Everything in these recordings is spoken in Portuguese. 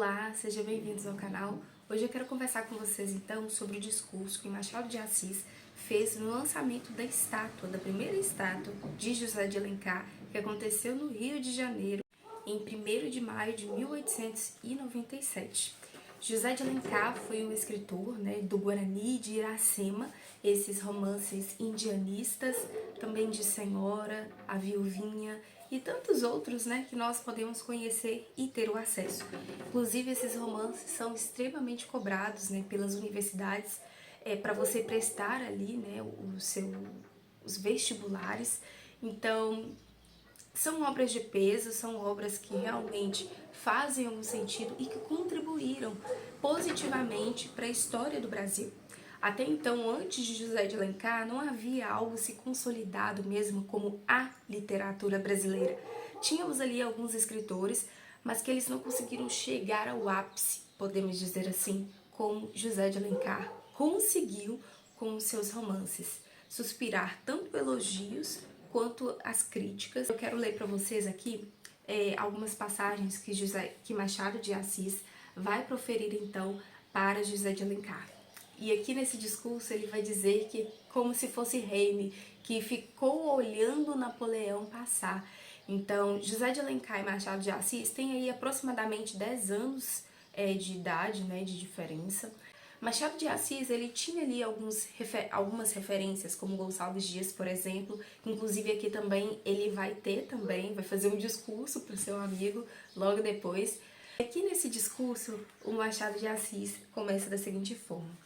Olá, sejam bem-vindos ao canal. Hoje eu quero conversar com vocês então sobre o discurso que Machado de Assis fez no lançamento da estátua, da primeira estátua de José de Alencar, que aconteceu no Rio de Janeiro em 1º de maio de 1897. José de Alencar foi um escritor, do Guarani de Iracema, esses romances indianistas, também de Senhora, A Viuvinha e tantos outros, que nós podemos conhecer e ter o acesso. Inclusive, esses romances são extremamente cobrados, pelas universidades para você prestar ali, os vestibulares. Então, são obras de peso, são obras que realmente fazem algum sentido e que contribuíram positivamente para a história do Brasil. Até então, antes de José de Alencar, não havia algo se consolidado mesmo como a literatura brasileira. Tínhamos ali alguns escritores, mas que eles não conseguiram chegar ao ápice, podemos dizer assim, como José de Alencar conseguiu com os seus romances. Suspirar tanto elogios quanto as críticas. Eu quero ler para vocês aqui algumas passagens que Machado de Assis vai proferir então para José de Alencar. E aqui nesse discurso ele vai dizer que, como se fosse Heine, que ficou olhando Napoleão passar. Então, José de Alencar e Machado de Assis têm aí aproximadamente 10 anos de idade, de diferença. Machado de Assis, ele tinha ali algumas referências, como Gonçalves Dias, por exemplo. Inclusive aqui também ele vai fazer um discurso para o seu amigo logo depois. Aqui nesse discurso, o Machado de Assis começa da seguinte forma: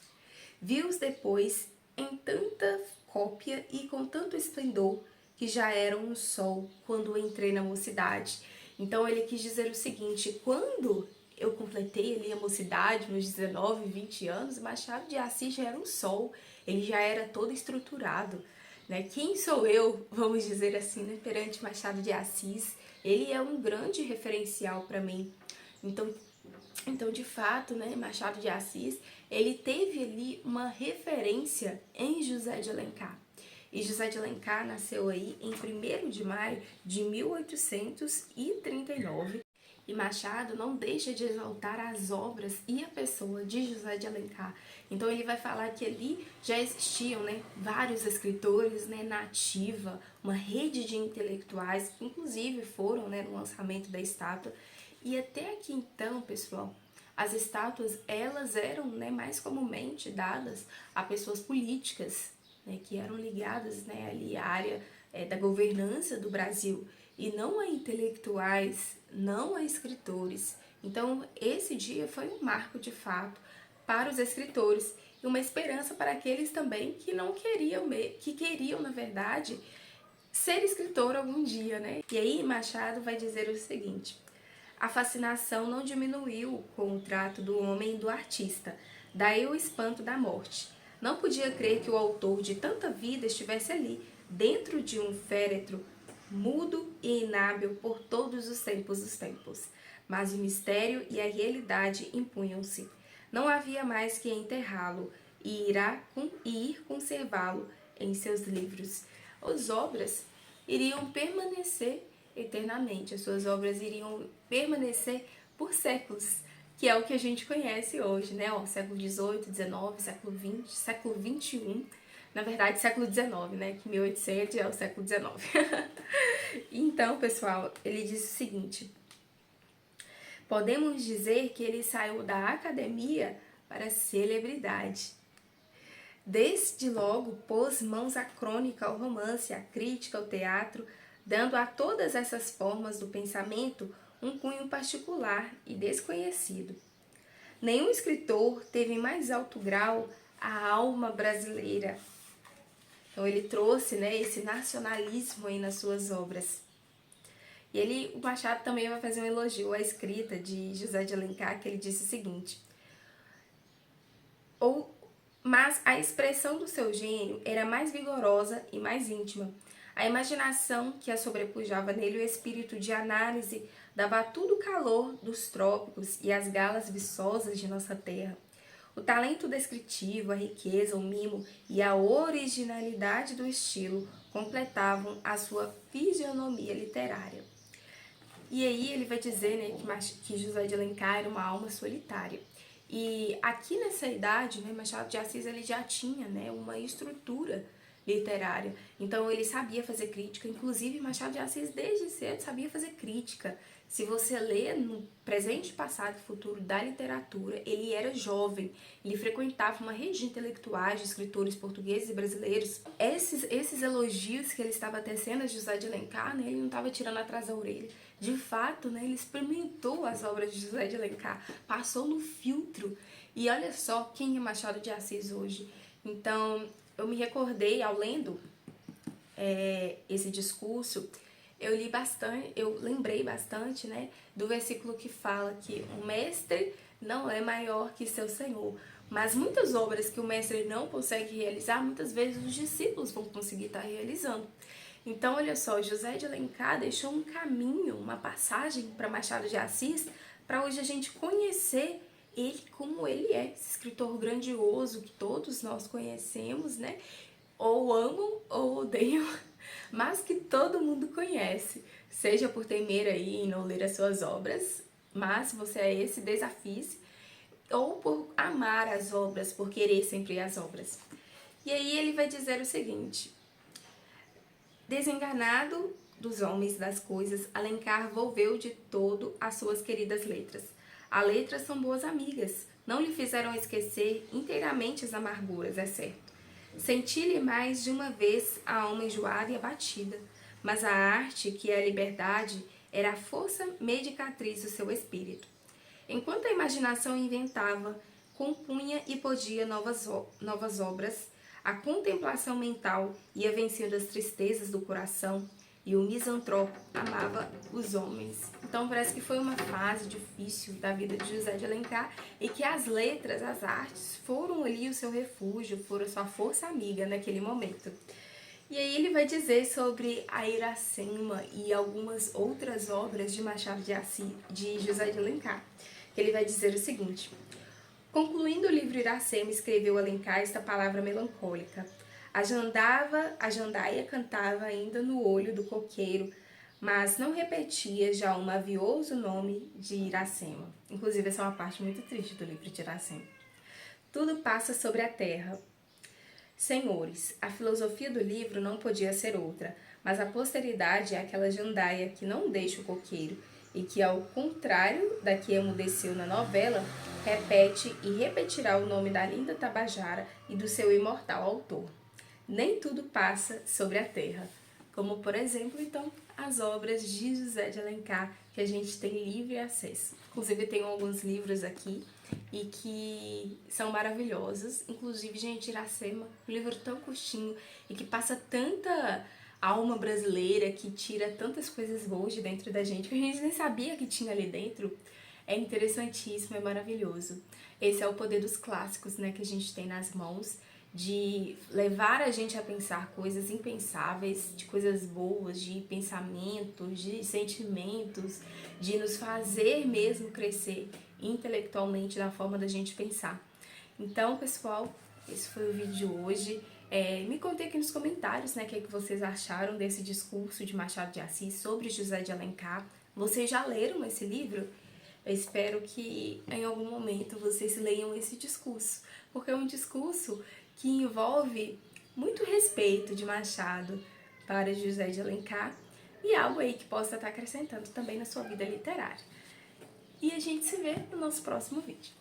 vi-os depois em tanta cópia e com tanto esplendor, que já eram um sol quando entrei na mocidade. Então ele quis dizer o seguinte: quando eu completei ali a mocidade, meus 19, 20 anos, Machado de Assis já era um sol, ele já era todo estruturado, Quem sou eu, vamos dizer assim, perante Machado de Assis? Ele é um grande referencial para mim. Então, de fato, Machado de Assis, ele teve ali uma referência em José de Alencar. E José de Alencar nasceu aí em 1º de maio de 1839. E Machado não deixa de exaltar as obras e a pessoa de José de Alencar. Então ele vai falar que ali já existiam vários escritores na ativa, uma rede de intelectuais, que inclusive foram no lançamento da estátua. E até aqui então, pessoal, as estátuas elas eram mais comumente dadas a pessoas políticas, que eram ligadas ali à área da governança do Brasil, e não a intelectuais, não a escritores. Então, esse dia foi um marco de fato para os escritores e uma esperança para aqueles também que não queriam, que queriam, na verdade, ser escritor algum dia, E aí Machado vai dizer o seguinte: a fascinação não diminuiu com o trato do homem e do artista, daí o espanto da morte. Não podia crer que o autor de tanta vida estivesse ali, dentro de um féretro, mudo e inábil por todos os tempos dos tempos. Mas o mistério e a realidade impunham-se. Não havia mais que enterrá-lo e ir conservá-lo em seus livros. As obras iriam permanecer eternamente, as suas obras iriam permanecer por séculos, que é o que a gente conhece hoje, século XVIII, XIX, século XX, século XXI, na verdade século XIX, que 1800 é o século XIX. Então, pessoal, ele diz o seguinte: podemos dizer que ele saiu da academia para a celebridade. Desde logo pôs mãos à crônica, ao romance, à crítica, ao teatro, dando a todas essas formas do pensamento um cunho particular e desconhecido. Nenhum escritor teve em mais alto grau a alma brasileira. Então ele trouxe esse nacionalismo aí nas suas obras. E o Machado também vai fazer um elogio à escrita de José de Alencar, que ele disse o seguinte: mas a expressão do seu gênio era mais vigorosa e mais íntima. A imaginação que a sobrepujava nele, o espírito de análise, dava a tudo o calor dos trópicos e as galas viçosas de nossa terra. O talento descritivo, a riqueza, o mimo e a originalidade do estilo completavam a sua fisionomia literária. E aí ele vai dizer, né, que José de Alencar era uma alma solitária. E aqui nessa idade, né, Machado de Assis ele já tinha, né, uma estrutura literária. Então ele sabia fazer crítica, inclusive Machado de Assis desde cedo sabia fazer crítica. Se você lê no presente, passado e futuro da literatura, ele era jovem, ele frequentava uma rede de intelectuais, de escritores portugueses e brasileiros. Esses elogios que ele estava tecendo a José de Alencar, né, ele não estava tirando atrás da orelha. De fato, né, ele experimentou as obras de José de Alencar, passou no filtro. E olha só quem é Machado de Assis hoje. Então, eu me recordei ao lendo esse discurso, eu lembrei bastante, né, do versículo que fala que o mestre não é maior que seu senhor. Mas muitas obras que o mestre não consegue realizar, muitas vezes os discípulos vão conseguir estar realizando. Então, olha só, José de Alencar deixou um caminho, uma passagem para Machado de Assis, para hoje a gente conhecer ele como ele é, esse escritor grandioso que todos nós conhecemos, né? Ou amam ou odeiam, mas que todo mundo conhece, seja por temer aí em não ler as suas obras, mas se você é esse, desafie-se, ou por amar as obras, por querer sempre as obras. E aí ele vai dizer o seguinte: desenganado dos homens das coisas, Alencar volveu de todo às suas queridas letras. As letras são boas amigas, não lhe fizeram esquecer inteiramente as amarguras, é certo. Senti-lhe mais de uma vez a alma enjoada e abatida, mas a arte, que é a liberdade, era a força medicatriz do seu espírito. Enquanto a imaginação inventava, compunha e podia novas obras, a contemplação mental ia vencendo as tristezas do coração e o misantropo amava os homens. Então parece que foi uma fase difícil da vida de José de Alencar e que as letras, as artes foram ali o seu refúgio, foram a sua força amiga naquele momento. E aí ele vai dizer sobre a Iracema e algumas outras obras de Machado de Assis, de José de Alencar. Ele vai dizer o seguinte: concluindo o livro Iracema, escreveu Alencar esta palavra melancólica: a jandaia cantava ainda no olho do coqueiro, mas não repetia já o mavioso nome de Iracema. Inclusive, essa é uma parte muito triste do livro de Iracema. Tudo passa sobre a terra. Senhores, a filosofia do livro não podia ser outra, mas a posteridade é aquela jandaia que não deixa o coqueiro e que, ao contrário da que emudeceu na novela, repete e repetirá o nome da linda Tabajara e do seu imortal autor. Nem tudo passa sobre a terra, como, por exemplo, então, as obras de José de Alencar, que a gente tem livre acesso. Inclusive, tem alguns livros aqui e que são maravilhosos. Inclusive, gente, Iracema, um livro tão curtinho e que passa tanta alma brasileira, que tira tantas coisas boas de dentro da gente, que a gente nem sabia que tinha ali dentro. É interessantíssimo, é maravilhoso. Esse é o poder dos clássicos, né, que a gente tem nas mãos, de levar a gente a pensar coisas impensáveis, de coisas boas, de pensamentos, de sentimentos, de nos fazer mesmo crescer intelectualmente na forma da gente pensar. Então, pessoal, esse foi o vídeo de hoje. Me contem aqui nos comentários, né, o que vocês acharam desse discurso de Machado de Assis sobre José de Alencar. Vocês já leram esse livro? Eu espero que em algum momento vocês leiam esse discurso, porque é um discurso que envolve muito respeito de Machado para José de Alencar e algo aí que possa estar acrescentando também na sua vida literária. E a gente se vê no nosso próximo vídeo.